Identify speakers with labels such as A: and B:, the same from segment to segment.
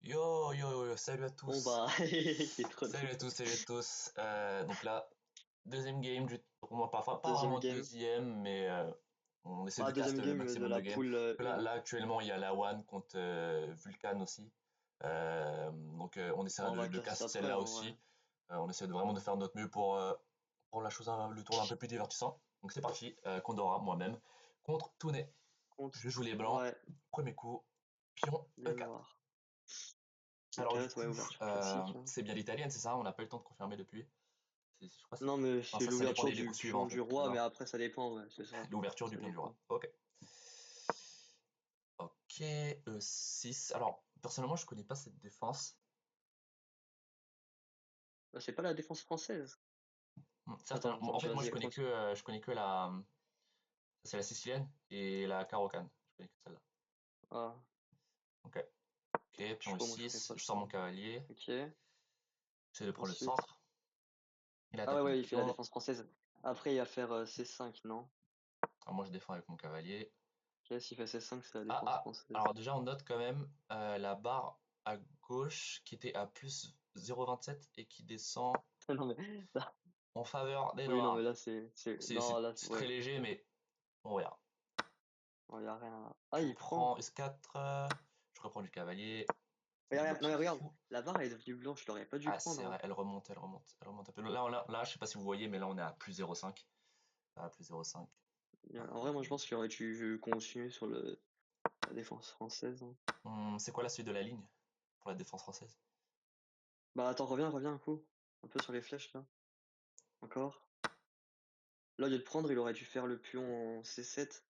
A: Yo, yo, yo, salut à
B: Bon
A: tous.
B: bah, il est trop
A: Salut à
B: drôle.
A: tous, salut à tous. Donc là, deuxième game du tournoi, pas
B: Deuxième
A: vraiment
B: game.
A: deuxième, mais on essaie de
B: Bah, deuxième
A: caster le
B: game de
A: maximum de
B: la
A: games.
B: poule
A: Là,
B: 1.
A: là, actuellement, il y a la One contre Vulcan aussi. Donc on essaiera
B: On va
A: de
B: cast
A: caster
B: après,
A: celle-là
B: en vrai.
A: aussi. On essaie vraiment de faire notre mieux pour la chose, le tournoi un peu plus divertissant. Donc c'est parti, Condora, moi-même, contre Tounet.
B: Contre,
A: Je joue les blancs,
B: ouais,
A: premier coup, pion
B: les
A: E4.
B: noirs.
A: Alors du
B: E4, ouais,
A: coup,
B: ouverture classique, hein.
A: c'est bien l'italienne, c'est ça? On n'a pas eu le temps de confirmer depuis. Je crois que
B: Non, mais
A: enfin,
B: c'est
A: ça dépend
B: l'ouverture
A: des
B: du
A: coups suivants
B: pion
A: en fait,
B: du
A: c'est
B: roi, mais
A: ça?
B: après, ça dépend, ouais, c'est ça.
A: L'ouverture du
B: Ça
A: pion du roi.
B: dépend.
A: Ok. Ok, E6. Alors, personnellement, je connais pas cette défense.
B: Bah, c'est pas la défense française.
A: Certes,
B: Attends,
A: en fait, moi,
B: vas-y, attends.
A: je connais que la, c'est la sicilienne et la carocane. Je connais que celle-là.
B: Ah,
A: Ok. Ok,
B: je sais
A: pion
B: pas, moi, je connais
A: E6.
B: pas
A: Je sors mon
B: trop.
A: cavalier.
B: Ok,
A: J'essaie de prendre le
B: ensuite.
A: centre. Il
B: Ah ouais,
A: attaque mon
B: ouais, il fait la
A: pion.
B: défense française. Après, il va faire C5, non?
A: Alors, moi, je défends avec mon cavalier.
B: Ok, s'il fait C5, c'est la
A: Ah,
B: défense
A: ah.
B: française.
A: Alors, déjà, on note quand même la barre à gauche qui était à plus 0,27 et qui descend
B: Non, mais là,
A: en faveur des
B: oui, non,
A: noirs.
B: mais là, non, là,
A: C'est très
B: ouais.
A: léger, mais on verra.
B: Il y a rien. Ah,
A: Pion
B: il prend.
A: prend S4. Je reprends du cavalier. Il
B: Regarde,
A: bloque
B: non,
A: ce
B: mais regarde,
A: fou.
B: la barre elle est devenue blanche, je l'aurais pas dû
A: Ah,
B: prendre,
A: c'est
B: hein.
A: vrai, elle remonte un peu. Là, je sais pas si vous voyez, mais là, on est à plus 0,5. À plus 0,5.
B: En vrai, moi je pense qu'il aurait dû continuer sur la défense française, hein.
A: C'est quoi la suite de la ligne pour la défense française?
B: Bah attends, reviens un coup. Un peu sur les flèches là. Encore. Là, au lieu de prendre, il aurait dû faire le pion en C7,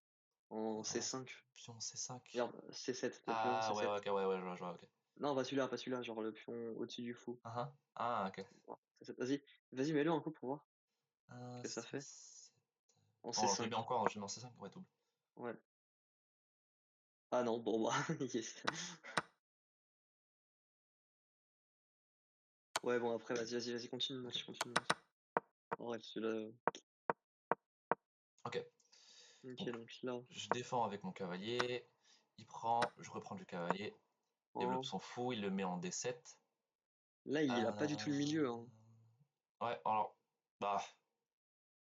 B: en
A: Ah,
B: C5.
A: pion C5.
B: Regarde, C7, le pion
A: Ah, ouais,
B: C7.
A: ok, ouais, je vois, ok.
B: Non, pas celui-là, genre le pion au-dessus du fou.
A: Ah, ok.
B: Bon, C7, vas-y, mets-le un coup pour voir ce que ça fait.
A: C7.
B: En
A: Oh, je le mets
B: C5.
A: encore, je le mets en C5, ouais, double.
B: Ouais. Ah non, bon bah, yes. Ouais, bon après, vas-y, continue,
A: Ok.
B: match, continue. En vrai, celui-là.
A: Ok.
B: Ok,
A: Donc,
B: donc là,
A: je défends avec mon cavalier. Il prend, je reprends du cavalier. Développe
B: en-
A: son fou, il le met en D7.
B: là, il a pas du tout le
A: Euh,
B: milieu, hein.
A: Ouais, alors, bah,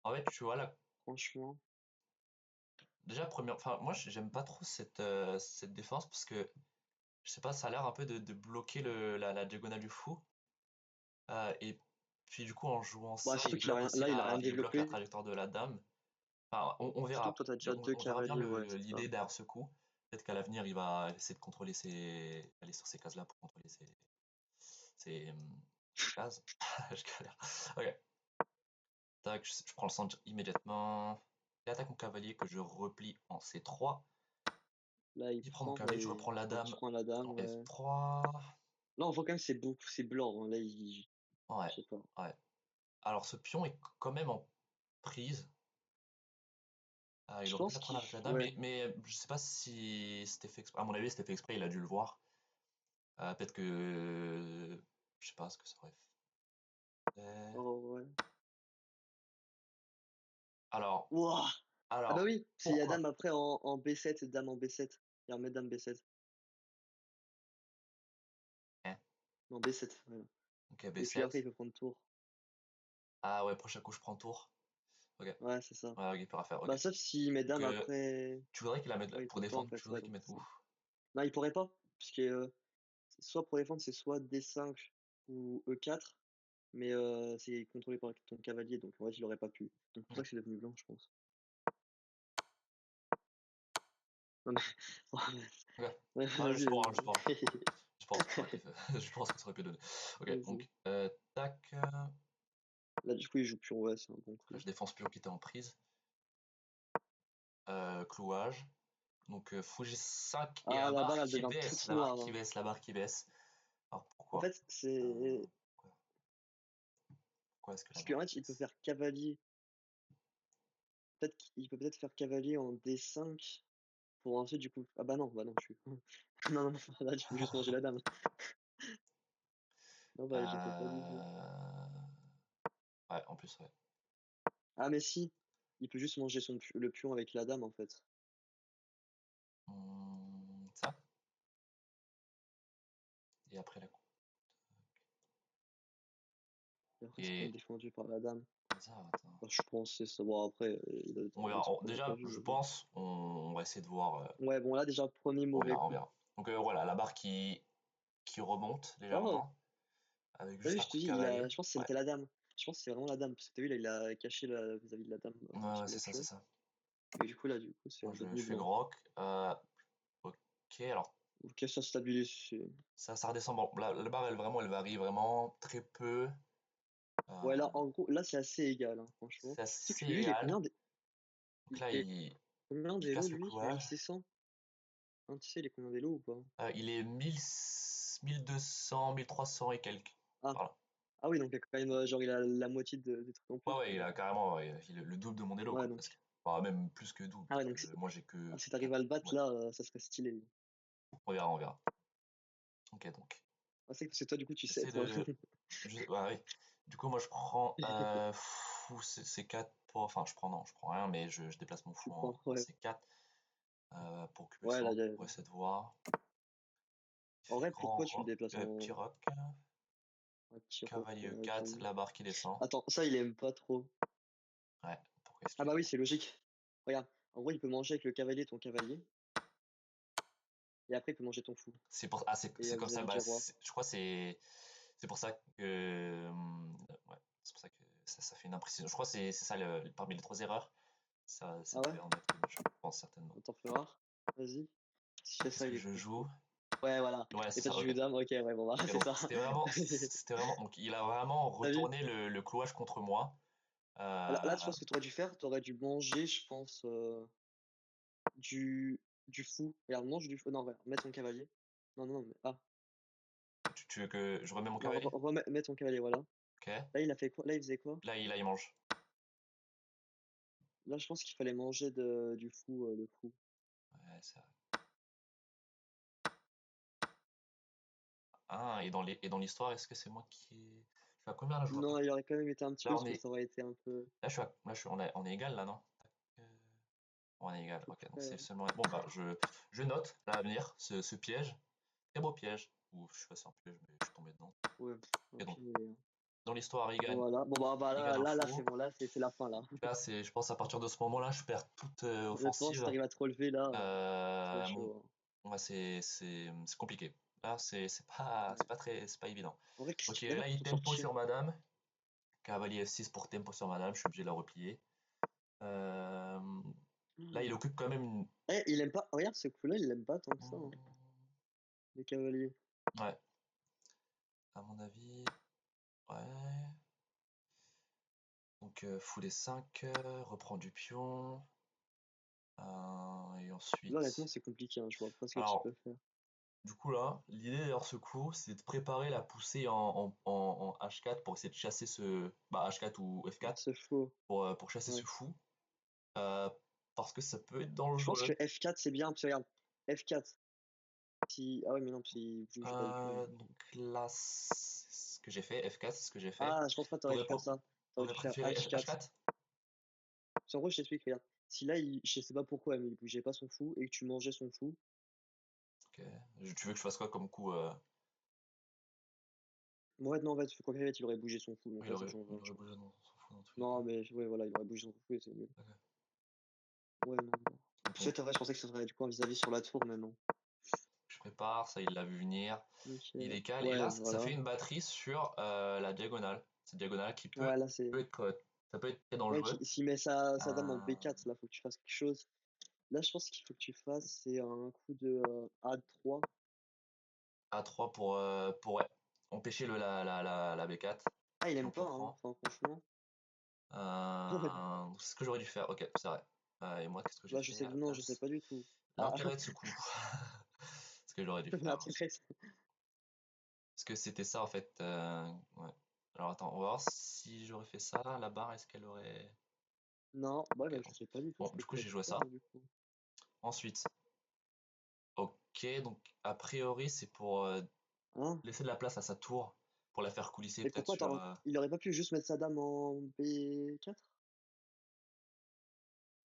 A: en fait, tu vois, là,
B: Franchement.
A: déjà, enfin, moi, j'aime pas trop cette défense parce que, je sais pas, ça a l'air un peu de bloquer la diagonale du fou. Et puis, du coup, en jouant
B: Bah,
A: ça,
B: surtout qu'il a rien, là, il a rien
A: il bloque la
B: développé.
A: trajectoire de la dame. Enfin, on
B: Surtout que
A: verra.
B: toi, t'as déjà deux
A: On verra bien
B: cavaliers, ouais, c'est ça.
A: l'idée derrière ce coup. Peut-être qu'à l'avenir, il va essayer de contrôler aller sur ces cases-là pour contrôler ses cases. Je galère. Ok. Tac, je prends le centre immédiatement. J'attaque mon cavalier que je replie en C3.
B: Là, il
A: Il prend mon
B: prend, bah,
A: cavalier, je reprends la
B: il
A: dame
B: reprend la dame,
A: en
B: ouais.
A: F3.
B: Là, on voit quand même c'est blanc, hein. Là,
A: Ouais,
B: je sais pas.
A: ouais. Alors ce pion est quand même en prise. Il
B: Je
A: aurait pu
B: pense
A: la prendre avec la dame,
B: ouais.
A: mais je sais pas si c'était fait exprès. À mon avis, c'était fait exprès, il a dû le voir. Peut-être que... Je sais pas ce que ça aurait fait.
B: Oh, ouais.
A: Alors,
B: Wouah! Ah bah
A: alors,
B: oui, c'est il y a
A: pourquoi?
B: dame après en B7, dame en B7. Il y a un dame B7.
A: Hein.
B: Non, B7, voilà.
A: Ok,
B: Et puis après,
A: B7.
B: il peut prendre tour.
A: Ah ouais, prochain coup, je prends tour. Ok.
B: Ouais, c'est ça.
A: Ouais, ok, il pourra faire,
B: Bah,
A: ok.
B: sauf s'il met
A: Donc,
B: dame après.
A: tu voudrais qu'il la mette
B: Ouais, il
A: pour
B: peut pas en
A: défendre, tu
B: fait, ouais,
A: voudrais qu'il
B: donc
A: mette
B: c'est
A: où?
B: ça. Non, il pourrait pas, puisque soit pour défendre, c'est soit D5 ou E4, mais c'est contrôlé par ton cavalier, donc en fait, il aurait pas pu. Donc pour ça
A: Ok.
B: que c'est devenu blanc, je pense. Non, mais...
A: Ok.
B: Ouais,
A: Ah,
B: vas-y,
A: juste pour, juste
B: vas-y.
A: pour, juste pour kiff. Je pense que ça aurait pu donner. Ok,
B: Vas-y.
A: donc, tac.
B: Là, du coup, il joue pion, ouais, c'est un bon
A: Là,
B: coup.
A: je défense pion qui était en prise. Clouage. Donc, fou G5 et
B: Ah,
A: la
B: la
A: barre
B: barre, elle
A: qui
B: devient
A: baisse.
B: toute
A: La barre
B: noire,
A: qui
B: hein.
A: baisse, la barre qui baisse. Alors,
B: En
A: pourquoi?
B: fait, c'est...
A: Pourquoi, pourquoi est-ce que la
B: Parce qu'en
A: barre
B: fait, il peut
A: baisse?
B: faire cavalier. Peut-être qu'il peut peut-être faire cavalier en D5 pour ensuite, du coup... Ah bah non, je suis... non, là, tu peux juste manger la dame. Non, bah, j'y peux pas du tout.
A: Ouais, en plus, ouais.
B: Ah, mais si, il peut juste manger le pion avec la dame, en fait.
A: Ça? Et après la coupe.
B: Et après, c'est quand
A: Et
B: même défendu par la dame.
A: ça, attends.
B: Enfin, je pense que c'est ça. Bon, après, il a
A: On
B: des
A: verra.
B: trucs qu'on n'a pas
A: Déjà,
B: vus,
A: je
B: mais bon.
A: pense, on va essayer de voir.
B: Ouais, bon, là, déjà, premier
A: On
B: mauvais
A: verra, on
B: coup.
A: verra. Donc voilà, la barre qui remonte
B: Oh!
A: légèrement, avec
B: T'as
A: juste
B: vu,
A: un
B: je te
A: coup de
B: dis,
A: cavalier.
B: je pense que
A: Ouais,
B: c'était la dame. Je pense que c'est vraiment la dame. Parce que t'as vu, là, il a caché vis-à-vis de la dame
A: ouais, ouais,
B: sur
A: c'est
B: le
A: ça, c'est
B: pion.
A: ça.
B: Et du coup, là, du coup, c'est
A: Moi, je
B: devenu
A: fais
B: blanc.
A: grok. Ok, alors
B: Ok, ça stabilise.
A: ça redescend. Bon, la barre, elle varie vraiment très peu.
B: Ouais, là,
A: Euh,
B: en gros, là, c'est assez égal, hein, franchement.
A: c'est
B: Tu sais
A: assez
B: que lui, il est
A: égal.
B: combien
A: Donc
B: il
A: là,
B: fait combien
A: il
B: d'élo,
A: casse le
B: lui? Il est
A: clouage.
B: 1600? Hein, tu sais, il est combien d'élo ou pas?
A: Il est 1200, 1300 et quelques.
B: Ah,
A: Voilà.
B: ah oui, donc il y a quand même, genre, il a la moitié des trucs en
A: Ouais,
B: plus,
A: ouais,
B: quoi.
A: il a carrément il a le double de mon elo,
B: Ouais,
A: quoi,
B: donc.
A: presque. Enfin, même plus que double.
B: Ah ouais, donc
A: Moi, j'ai que.
B: si t'arrives à le battre,
A: Ouais,
B: là, ça serait stylé, lui.
A: on verra, on verra. Ok, donc.
B: Ah, c'est que toi, du coup, tu sais,
A: J'essaie
B: toi.
A: de. Ouais, oui. Du coup, moi, je prends fou C4 pour. Enfin, je prends, non, je prends rien, mais je déplace mon
B: Tu
A: fou
B: prends,
A: en
B: ouais.
A: C4 pour occuper le
B: Ouais, là,
A: centre, pour essayer de voir. Il
B: en
A: fait
B: vrai,
A: grand
B: pourquoi tu le
A: roc,
B: déplaces
A: petit
B: en
A: roc,
B: un petit roc?
A: cavalier
B: Ouais,
A: E4,
B: j'avoue.
A: la barre qui descend.
B: Attends, ça, il aime pas trop.
A: Ouais, pourquoi est-ce
B: Ah
A: qu'il
B: bah
A: aime
B: oui,
A: pas?
B: c'est logique. Regarde, en gros, il peut manger avec le cavalier ton cavalier, et après, il peut manger ton fou.
A: C'est comme ça,
B: Vis-à-vis
A: bah,
B: du roi.
A: je crois que c'est pour ça que. Ouais, c'est pour ça que ça fait une imprécision. Je crois que c'est ça, parmi les trois erreurs, ça
B: Ah ouais?
A: devait en être une, je pense certainement.
B: Attends, fais voir. Vas-y. Si je fais
A: Qu'est-ce
B: ça,
A: que
B: il est
A: je
B: con.
A: joue?
B: Ouais, voilà.
A: Ouais,
B: Et
A: c'est
B: toi,
A: ça,
B: tu
A: ok.
B: joues dame. Ok, ouais, bon, bah,
A: Ok,
B: c'est
A: donc
B: ça.
A: donc il a vraiment
B: T'as vu?
A: retourné le clouage contre moi.
B: Là, tu
A: Euh,
B: vois ce que tu aurais dû faire? Tu aurais dû manger, je pense, du fou. Regarde, mange du fou. Non, regarde, mets ton cavalier. Non, non, non, mais. Ah,
A: tu veux que je remets mon
B: non,
A: cavalier?
B: mets ton cavalier, voilà.
A: Ok.
B: Là, il a fait quoi? Là, il faisait quoi?
A: Là, il mange.
B: Là, je pense qu'il fallait manger du fou, le fou.
A: Ouais, c'est vrai. Ah, et dans l'histoire, est-ce que c'est moi qui ai. Je suis à combien là? Je vois
B: Non,
A: pas.
B: il aurait quand même été un petit
A: Là,
B: plus, mais ça aurait été un peu
A: on est égal là, non? Euh, on est égal.
B: peu
A: Ok, donc
B: près.
A: c'est seulement. Bon, bah, je note là à venir ce piège. Très beau piège. Ou je suis passé en piège, mais je suis tombé dedans.
B: Ouais,
A: Et donc,
B: aucune idée, hein.
A: dans l'histoire,
B: Voilà. Bon, bah,
A: il gagne un
B: là,
A: fou.
B: c'est bon. Là, c'est la fin, là.
A: Là, je pense à partir de ce moment-là, je perds toute
B: Honnêtement, si
A: offensive.
B: t'arrives à te relever, là, ça va être
A: Mon,
B: chaud,
A: ouais, c'est compliqué. Là,
B: hein. Ouais.
A: c'est pas évident.
B: En vrai, qu'est-ce
A: Ok,
B: qu'il peut
A: là,
B: faire pour
A: il
B: s'en
A: tempo
B: sortir?
A: sur madame. Cavalier F6 pour tempo sur madame, je suis obligé de la replier. Euh, Là, il occupe quand même une.
B: Eh, il aime pas. Regarde, ce coup-là, il aime pas tant que ça, hein, les cavaliers.
A: Ouais, à mon avis, ouais. Donc, fou des 5, reprend du pion. Et
B: Là, honnêtement,
A: ensuite.
B: c'est compliqué, hein. Je vois pas ce que tu
A: Alors,
B: peux faire.
A: du coup, là, l'idée derrière ce coup, c'est de préparer la poussée en H4 pour essayer de chasser bah, H4 ou
B: Ouais,
A: F4
B: ce faux.
A: pour chasser ce
B: Ouais.
A: fou. Parce que ça peut être
B: Je pense que
A: dangereux.
B: F4, c'est bien, parce que regarde, F4. Si... Ah ouais, mais non, parce qu'il bouge pas du coup.
A: Donc là, c'est ce que j'ai fait. F4, c'est ce que j'ai fait.
B: Ah, je pense pas que t'aurais
A: T'aurais
B: dû faire
A: pas-
B: ça. T'aurais
A: T'aurais
B: dû faire
A: préféré
B: H4.
A: H4?
B: Parce qu'en gros, je t'explique, regarde. Si là, je sais pas pourquoi, mais il bougeait pas son fou, et que tu mangeais son fou.
A: Ok. Tu veux que je fasse quoi comme coup?
B: Bon, en fait, non, en fait, quoi qu'il arrive, il aurait bougé son fou, donc là, ça change
A: Il
B: rien,
A: aurait
B: je pense.
A: bougé dans son fou dans tous les
B: Non,
A: cas.
B: mais ouais, voilà, il aurait bougé son fou, et c'est mieux.
A: Ok.
B: Ouais, non, bon.
A: Ok.
B: Peut-être, en vrai, je pensais que ça serait du coup un vis-à-vis sur la tour, mais non.
A: Je prépare, ça il l'a vu venir.
B: Ok.
A: Il décale. Et
B: Ouais,
A: là, ça fait
B: voilà.
A: une batterie sur la diagonale. Cette diagonale qui
B: Ouais, là, c'est.
A: peut être, ça peut être très
B: Ouais,
A: dangereux.
B: s'il met sa dame en
A: Euh,
B: B4, là, faut que tu fasses quelque chose. Là, je pense qu'il faut que tu fasses, c'est un coup de A3.
A: A3 pour ouais, empêcher la B4.
B: Ah, il aime
A: Donc je
B: pas, hein,
A: prends.
B: enfin, franchement.
A: C'est ce que j'aurais dû faire. Ok, c'est vrai. Et moi, qu'est-ce que j'ai
B: Là, je
A: fait
B: sais,
A: à la
B: non, je sais
A: place?
B: pas du tout. Ah,
A: L'intérêt de ce coup. Ce que j'aurais dû faire.
B: après,
A: Parce que c'était ça en fait. Ouais. Alors attends, on va voir si j'aurais fait ça. La barre, est-ce qu'elle aurait.
B: non, ouais,
A: Ok,
B: bah, je
A: bon.
B: sais pas du tout
A: Bon,
B: ce que
A: du coup,
B: t'aurais
A: j'ai
B: pu
A: joué
B: faire,
A: ça.
B: moi, du coup.
A: Ensuite, ok, donc a priori, c'est pour
B: Hein?
A: laisser de la place à sa tour pour la faire coulisser
B: Mais
A: peut-être
B: pourquoi,
A: sur
B: il aurait pas pu juste mettre sa dame en B4?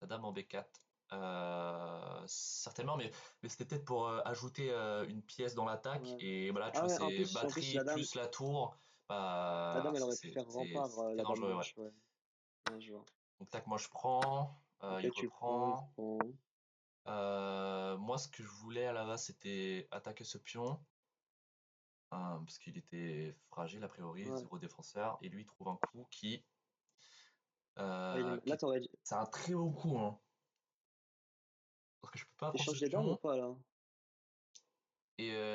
A: la dame en B4. certainement, mais c'était peut-être pour ajouter une pièce dans l'attaque.
B: Ouais.
A: Et voilà, tu
B: Ah
A: vois,
B: ouais,
A: c'est
B: en plus
A: batterie plus la tour.
B: la
A: Bah,
B: dame, elle aurait pu faire rempart,
A: c'est
B: la dame
A: dangereux, ouais.
B: blanche, ouais. Ouais, je vois.
A: Donc, tac, moi je prends, il
B: OK, tu prends, il
A: reprend.
B: prend.
A: Moi, ce que je voulais à la base, c'était attaquer ce pion, parce qu'il était fragile a priori,
B: Ouais.
A: zéro défenseur, et lui il trouve un coup
B: Ah, il est
A: qui
B: là,
A: est,
B: t'aurais dû
A: c'est un très haut coup, hein, parce que je peux pas
B: tu
A: prendre ce
B: échanges les dames ou
A: pion,
B: pas, là?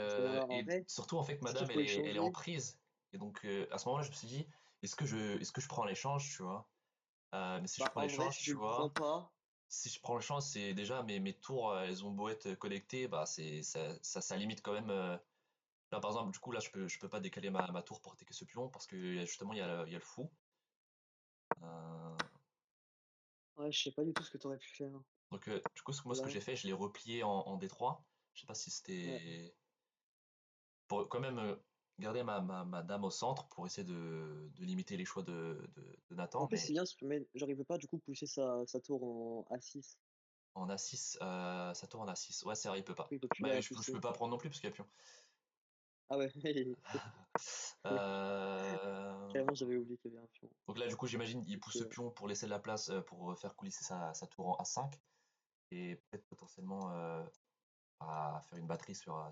B: Parce que en
A: et
B: vrai,
A: surtout en fait
B: est-ce qu'il
A: Madame
B: faut
A: elle est en
B: échanger?
A: prise, et donc à ce moment-là je me suis dit, est-ce que je prends l'échange, tu vois? Mais si je
B: Bah,
A: prends
B: en vrai,
A: l'échange,
B: si tu
A: tu
B: le prends
A: vois,
B: pas,
A: si je prends l'échange, c'est déjà mes tours, elles ont beau être connectées, bah ça limite quand même. Là, par exemple, du coup, là, je peux pas décaler ma tour pour attaquer ce pion parce que justement, il y a le fou. Euh,
B: ouais, je sais pas du tout ce que t'aurais pu faire,
A: donc, du coup, moi, ce que
B: là.
A: j'ai fait, je l'ai replié en D3. Je sais pas si
B: Ouais.
A: c'était pour quand même garder ma dame au centre pour essayer de limiter les choix de
B: En
A: Nathan,
B: plus, c'est
A: mais
B: bien, mais j'arrive pas, du coup, pousser sa tour en A6.
A: en A6, ça tourne en A6. Ouais, c'est vrai, il peut pas.
B: Oui, il peut plus
A: Bah,
B: la
A: je peux
B: pousser.
A: pas prendre non plus parce qu'il y a pion.
B: Ah ouais,
A: Euh,
B: carrément, j'avais oublié qu'il y avait un pion.
A: donc là, du coup, j'imagine, il pousse
B: OK,
A: ce
B: ouais.
A: pion pour laisser de la place pour faire coulisser sa tour en A5 et peut-être potentiellement à faire une batterie sur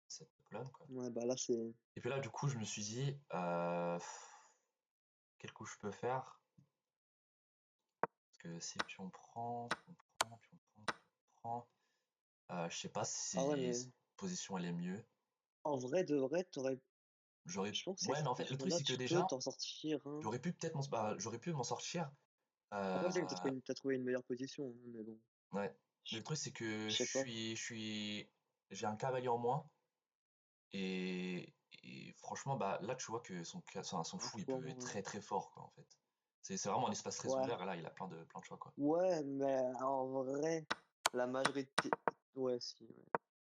A: cette colonne, quoi.
B: Ouais, bah là, c'est
A: Et puis là, du coup, je me suis dit, quel coup je peux faire? Parce que si pion prend, pion prend, pion prend, pion prend, je sais pas
B: ah ouais,
A: si
B: mais
A: cette position elle est mieux.
B: en vrai de vrai,
A: J'aurais,
B: je pense que
A: ouais, mais en
B: à
A: fait, le
B: ce
A: truc
B: moment-là,
A: c'est que
B: tu peux
A: déjà,
B: t'en sortir, hein.
A: j'aurais pu m'en sortir.
B: Après,
A: Euh,
B: peut-être que tu trouvé une meilleure position, hein, mais bon,
A: ouais. Mais
B: je
A: le truc c'est que
B: je sais pas.
A: j'ai un cavalier en moins. Et franchement, bah, là, tu vois que son
B: Un
A: fou, il
B: fou en
A: peut être
B: moins, ouais.
A: très très fort, quoi, en fait. C'est vraiment un espace très
B: Ouais,
A: ouvert, et là, il a plein de choix, quoi.
B: ouais, mais en vrai, la majorité ouais, si, ouais.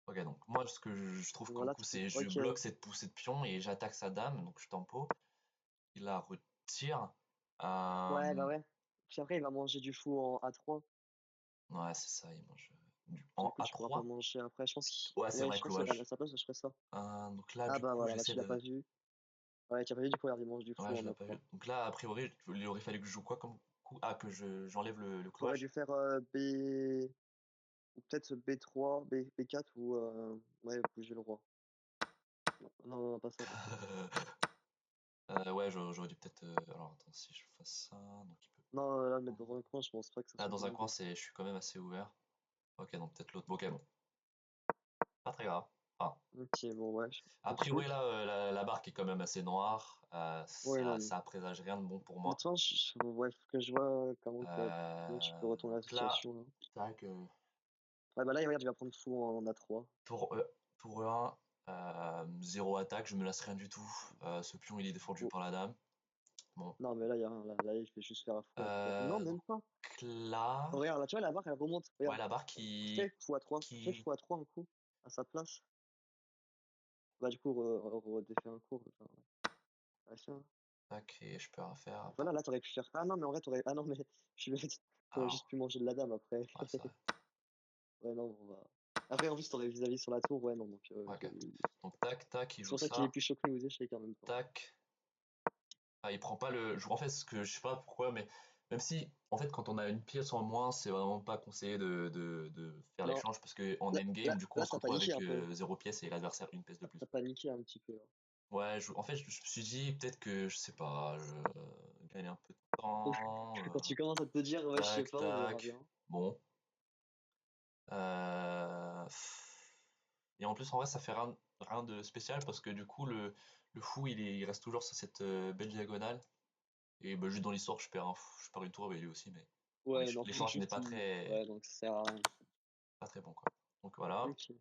A: Ok, donc moi, ce que je trouve comme
B: Voilà,
A: coup,
B: tu peux
A: c'est je
B: OK.
A: bloque cette poussée de pion et j'attaque sa dame, donc je tempo. Il la retire.
B: Ouais, bah
A: Euh,
B: ouais. Puis après, il va manger du fou en A3.
A: ouais, c'est ça, il mange
B: Du
A: en
B: coup, tu pourras pas
A: A3.
B: manger après.
A: Ouais, c'est
B: Ouais,
A: vrai
B: je
A: que
B: pense
A: ouais,
B: qu'à sa place, je ferais ça.
A: donc là,
B: Ah
A: du
B: bah
A: coup,
B: voilà, là,
A: j'essaie
B: tu l'as
A: de.
B: pas vu. Ouais, tu as pas vu, du coup, regarde, il mange du
A: Ouais,
B: fou
A: je
B: en
A: l'ai pas vu.
B: A3.
A: Donc là, a priori, il aurait fallu que je joue quoi comme coup? Ah, que j'enlève le
B: T'aurais dû
A: cloche.
B: faire B, ou peut-être B3, B4 ou ouais, bouger le roi. Non, non, non, pas ça, pas ça.
A: Ouais, j'aurais dû peut-être. Alors attends, si je fais ça, donc il peut.
B: Non, là, le mettre dans un coin, je pense pas que ça
A: Là,
B: soit
A: dans
B: une
A: un
B: bonne
A: coin,
B: idée.
A: je suis quand même assez ouvert. Ok, donc peut-être l'autre. Ok, bon, pas très grave. Ah,
B: Ok, bon, ouais,
A: a priori,
B: ensuite.
A: là, la barque est quand même assez noire.
B: Ouais, non,
A: Ça présage rien de bon pour moi.
B: maintenant, ouais, faut que je vois comment tu peux retourner la
A: Donc là,
B: situation, là.
A: tac,
B: Ouais, bah là, regarde, il va prendre fou en A3.
A: tour, tour 1, zéro attaque, je me lasse rien du tout. Ce pion, il est défendu
B: Oh,
A: par la dame. Bon.
B: non, mais là, il y a rien. Là, il fait juste faire un fou après. Non,
A: Donc
B: même pas.
A: là,
B: Oh, regarde, là, tu vois, la barre, elle remonte.
A: ouais,
B: Regarde.
A: la barque
B: Fais x3. Fais
A: qui,
B: x3 un coup, à sa place. Bah, du coup, redéfait un coup. Enfin, ouais, ça.
A: tac, et je peux rien faire à
B: Voilà,
A: part.
B: là, t'aurais pu faire. Ah non, mais en vrai, ah non, mais je suis bête. T'aurais
A: Alors,
B: juste pu manger de la dame après.
A: ouais, c'est vrai.
B: Ouais, non, on va. Après, en plus, t'aurais vis-à-vis sur la tour. Ouais, non, donc.
A: Ok. Donc tac, tac, il
B: C'est
A: joue
B: pour ça qu'il est
A: ça.
B: plus chaud que nous aux échecs en même temps.
A: Tac. Ah, il prend pas le. En fait, ce que je sais pas pourquoi, mais même si, en fait, quand on a une pièce en moins, c'est vraiment pas conseillé de faire
B: Non,
A: l'échange parce que en
B: là,
A: endgame, du coup, on se
B: t'as
A: retrouve
B: paniqué
A: avec
B: un peu.
A: zéro pièce et l'adversaire une pièce de plus.
B: T'as paniqué un petit peu, hein.
A: Ouais, en fait, je me suis dit peut-être que, je sais pas, je gagne un peu de temps.
B: Quand tu commences à te dire, ouais, je sais
A: Tac,
B: pas, on verra
A: tac.
B: bien.
A: Bon. Et en plus, en vrai, ça fait rien de spécial parce que du coup, le fou, il reste toujours sur cette belle diagonale. Et bah, juste dans l'histoire, je perds une tour avec lui aussi, mais bon,
B: Ouais, non,
A: l'échange n'est
B: juste, ouais, donc ça sert à rien.
A: pas très bon, quoi. Donc voilà.
B: Ok.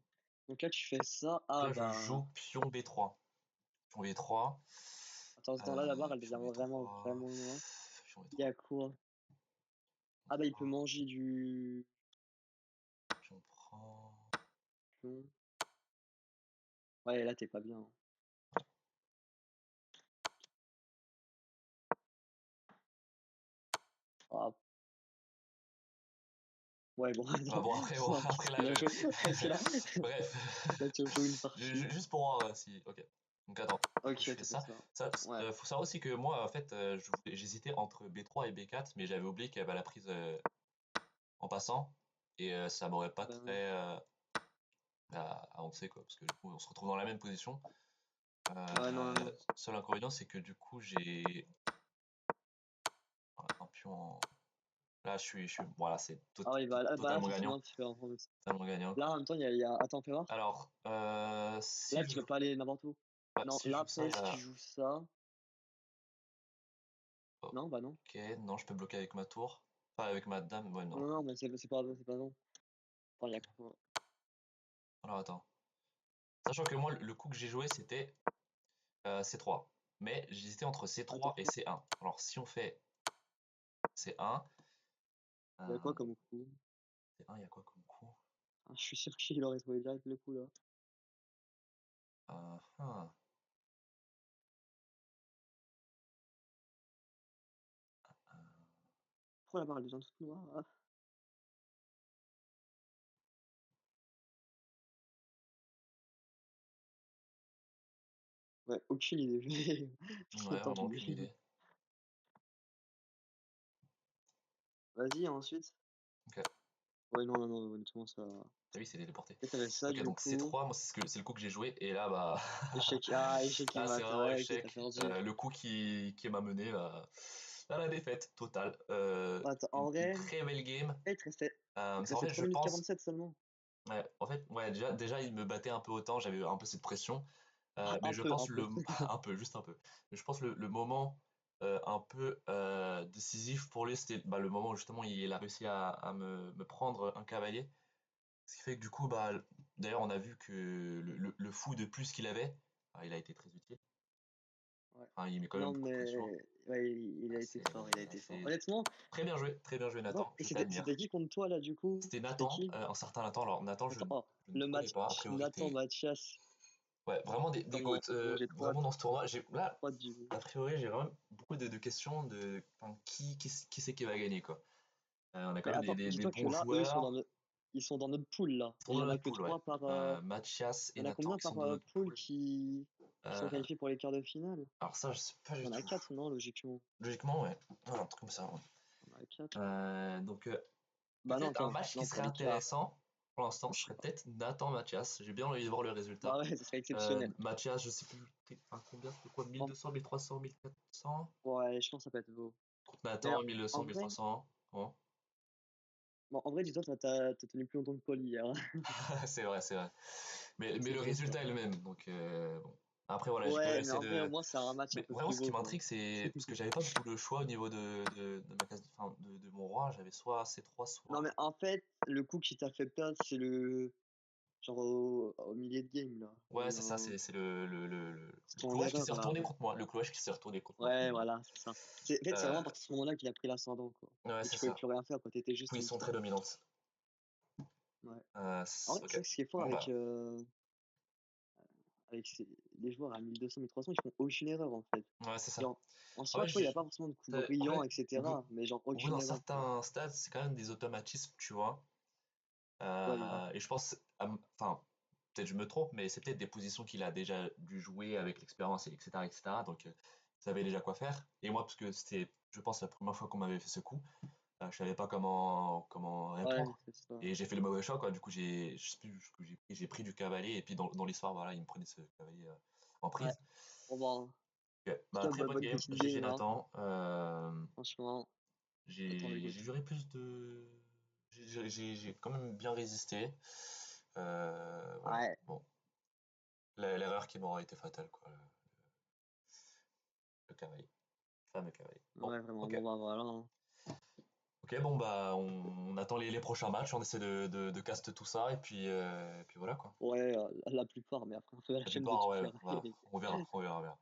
B: Donc là, tu fais ça.
A: Donc
B: Ah
A: là, je
B: bah.
A: joue pion B3. Pion B3.
B: Attends, là, la barre, elle devient
A: Pion
B: vraiment,
A: B3.
B: vraiment loin.
A: Pion
B: Il y
A: B3.
B: a quoi?
A: On
B: Ah bah, il peut
A: prend.
B: manger du
A: Pion prend.
B: pion. Ouais, là, t'es pas bien, hein. Ah, Ouais, bon,
A: Bah
B: attends,
A: bon, après, bon,
B: non,
A: après là,
B: bien joué, parce que là,
A: bref.
B: là, tu as joué une partie.
A: Juste pour voir si. Ok. Donc attends, du coup,
B: OK,
A: je fais
B: tu fait
A: ça.
B: ça.
A: Ça,
B: Ouais,
A: faut savoir aussi que moi, en fait, j'hésitais entre B3 et B4, mais j'avais oublié qu'il y avait la prise en passant, et ça m'aurait pas
B: bah, ouais.
A: très avancé, quoi, parce que du coup, on se retrouve dans la même position.
B: Ouais, non, non, non.
A: Seul inconvénient, c'est que du coup, j'ai un pion en. Là, voilà, c'est
B: Ah oui, bah, là,
A: totalement gagnant.
B: forcément, tu fais un prendre.
A: Totalement gagnant,
B: Là,
A: quoi.
B: en même temps, il y a attends, fais voir.
A: Alors,
B: Là,
A: si je
B: tu peux
A: joue,
B: pas aller n'importe où.
A: ouais,
B: Non,
A: si je
B: là,
A: joue ça,
B: après,
A: il y
B: si tu
A: a.
B: joues ça
A: Oh,
B: non, bah, non.
A: ok, non, je peux bloquer avec ma tour. Enfin, avec ma dame, ouais,
B: Non,
A: non.
B: non, non, mais c'est pas non. Attends, il y a quoi?
A: Alors, attends. Sachant que moi, le coup que j'ai joué, c'était C3. Mais j'hésitais entre C3
B: Attends,
A: et C1. Alors, si on fait C1,
B: il y a quoi
A: euh,
B: comme coup?
A: C1, il y a quoi comme coup?
B: Ah, je suis sûr qu'il aurait trouvé direct le coup, là.
A: Euh, hmm,
B: Pourquoi la barre, elle devient toute noire? Ah, ouais, aucune idée.
A: ouais,
B: Tant
A: vraiment
B: pis.
A: aucune idée.
B: Vas-y, ensuite.
A: Ok.
B: Ouais, non, non, non, honnêtement, ça.
A: Ah oui, c'est téléporté.
B: Peut-être t'avais ça,
A: Ok,
B: du
A: donc
B: coup.
A: C3, moi, c'est le coup que j'ai joué. Et là, bah.
B: Échec. Ah, échec et
A: Là, c'est
B: mat.
A: vraiment
B: Ouais, ok, t'as
A: échec.
B: perdu.
A: Le coup qui m'a mené à la défaite totale.
B: Attends, en
A: Une
B: vrai,
A: très belle game.
B: il te
A: En
B: restait
A: fait,
B: 3
A: je
B: minutes
A: pense.
B: 47 seulement.
A: Ouais, en fait, ouais, déjà, il me battait un peu autant, j'avais un peu cette pression. Mais
B: Un
A: je
B: peu,
A: pense
B: un peu.
A: un peu, juste un peu. Mais je pense le moment un peu décisif pour lui, c'était bah, le moment où justement il a réussi à me prendre un cavalier. Ce qui fait que du coup, bah, d'ailleurs, on a vu que le fou de plus qu'il avait, bah, il a été très utile.
B: Ouais.
A: Enfin, il met quand même
B: Non,
A: beaucoup de pression.
B: mais ouais, il
A: Ah,
B: a été fort, il a été fort. Honnêtement,
A: très bien joué,
B: attends,
A: Nathan.
B: et
A: Je
B: c'était
A: t'admire.
B: qui contre toi là du coup?
A: C'était
B: C'était
A: Nathan,
B: qui?
A: un certain Nathan. Alors, Nathan,
B: Attends, oh,
A: je ne
B: le
A: connais
B: match
A: pas. A priori,
B: Nathan Mathias.
A: ouais, vraiment des
B: Attends,
A: GOAT.
B: non, j'ai trop
A: Vraiment
B: hâte.
A: dans ce tournoi,
B: J'ai
A: là,
B: trop hâte du.
A: a priori, j'ai vraiment beaucoup de questions de enfin, qui c'est qui va gagner, quoi. On a quand
B: Mais
A: même
B: attends,
A: des
B: dis-toi que
A: bons
B: là, eux,
A: joueurs.
B: ils sont dans notre pool là.
A: Ils sont
B: Et il y
A: dans
B: en a
A: notre
B: que
A: pool, ouais.
B: 3 par.
A: Mathias
B: Il
A: et
B: y en a
A: Nathan
B: combien
A: qui sont
B: par
A: dans notre
B: pool
A: pool.
B: qui sont
A: Euh,
B: qualifiés pour les quarts de finale?
A: alors ça, je sais pas
B: Il
A: du
B: y en a
A: tout.
B: 4 non, logiquement.
A: Logiquement, ouais. Ouais, un truc comme ça, ouais.
B: Il y en a 4.
A: Donc,
B: Bah non,
A: peut-être un
B: attends,
A: match qui
B: non, pour
A: serait
B: les quarts.
A: intéressant pour l'instant,
B: Je
A: ce
B: sais
A: serait
B: pas.
A: peut-être Nathan-Mathias. J'ai bien envie de voir le
B: Bah
A: résultat.
B: ouais, ce serait exceptionnel.
A: Mathias, je sais plus enfin, combien, c'était quoi,
B: En-
A: 1200, 1300, 1400?
B: Ouais, je pense que ça peut être beau.
A: Contre
B: Mais
A: Nathan,
B: en
A: 1200,
B: vrai,
A: 1300. Bon.
B: bon, en vrai, dis-toi, t'as tenu plus longtemps que Paul hier.
A: C'est vrai, c'est vrai.
B: Donc
A: Mais
B: c'est
A: le
B: déjà ça.
A: résultat est le même. Donc, bon. Après, voilà, j'ai quand même
B: Ouais, mais
A: essayé
B: en vrai, au
A: de.
B: moins, c'est un match un
A: Mais
B: peu
A: vraiment,
B: plus
A: ce qui
B: beau, quoi.
A: m'intrigue, c'est. Parce que j'avais pas beaucoup de choix au niveau de ma case. Enfin, de mon roi. J'avais soit C3,
B: Non, mais
A: soit.
B: en fait, le coup qui t'a fait perdre, c'est le. Genre au milieu de game, là. Il y a
A: Ouais,
B: eu
A: c'est ça,
B: un.
A: c'est
B: C'est
A: le
B: ton
A: clouage qui s'est
B: erreur, là,
A: retourné
B: ouais.
A: contre moi. Le clouage qui s'est retourné contre moi,
B: Ouais,
A: finalement.
B: voilà, c'est ça. En fait, c'est vraiment à
A: Euh,
B: partir de ce moment-là qu'il a pris l'ascendant, quoi.
A: ouais,
B: Et
A: c'est
B: tu pouvais
A: ça.
B: plus rien faire, quoi. T'étais
A: Du coup,
B: juste
A: ils
B: une
A: sont très
B: star.
A: dominantes.
B: Ouais. En vrai, c'est
A: Ok.
B: vrai que ce qui est fort
A: Bon, bah.
B: avec les joueurs à 1200, 1300, ils font aucune erreur, en fait.
A: Ouais, c'est ça.
B: Genre, en
A: En
B: soi,
A: fait,
B: tu vois, il n'y a pas forcément de coups
A: en
B: brillants,
A: fait,
B: etc. Mais genre,
A: au bout
B: aucune
A: d'un
B: erreur, quoi.
A: certain stade, c'est quand même des automatismes, tu vois.
B: Ouais, grave.
A: Et je pense, enfin, peut-être je me trompe, mais c'est peut-être des positions qu'il a déjà dû jouer avec l'expérience, etc., etc. Donc, il savait déjà quoi faire. Et moi, parce que c'était, je pense, la première fois qu'on m'avait fait ce coup, je savais pas comment
B: Ouais,
A: répondre.
B: c'est ça.
A: Et j'ai fait le mauvais choix, quoi. Du coup, je sais plus ce que j'ai pris du cavalier. Et puis, dans l'histoire, voilà, il me prenait ce cavalier en
B: Ouais.
A: prise.
B: Bon, bah, en
A: Ok.
B: tout
A: Bah,
B: cas,
A: très bonne
B: bonne
A: game.
B: petite
A: GG
B: game, hein.
A: Nathan.
B: Franchement, Nathan le
A: J'ai
B: GOAT.
A: juré plus de. J'ai quand même bien résisté. Voilà.
B: Ouais,
A: Bon. L'erreur qui m'aura été fatale, quoi. Le cavalier. Fameux cavalier. Bon,
B: ouais, vraiment.
A: ok.
B: Bon, bah, voilà, hein.
A: Ok, bon, bah, on attend les prochains matchs, on essaie de cast tout ça, et puis voilà, quoi.
B: Ouais, la plupart, mais après, un peu la
A: La
B: flemme de
A: plupart,
B: tout
A: ouais,
B: faire.
A: voilà. On verra, on verra bien.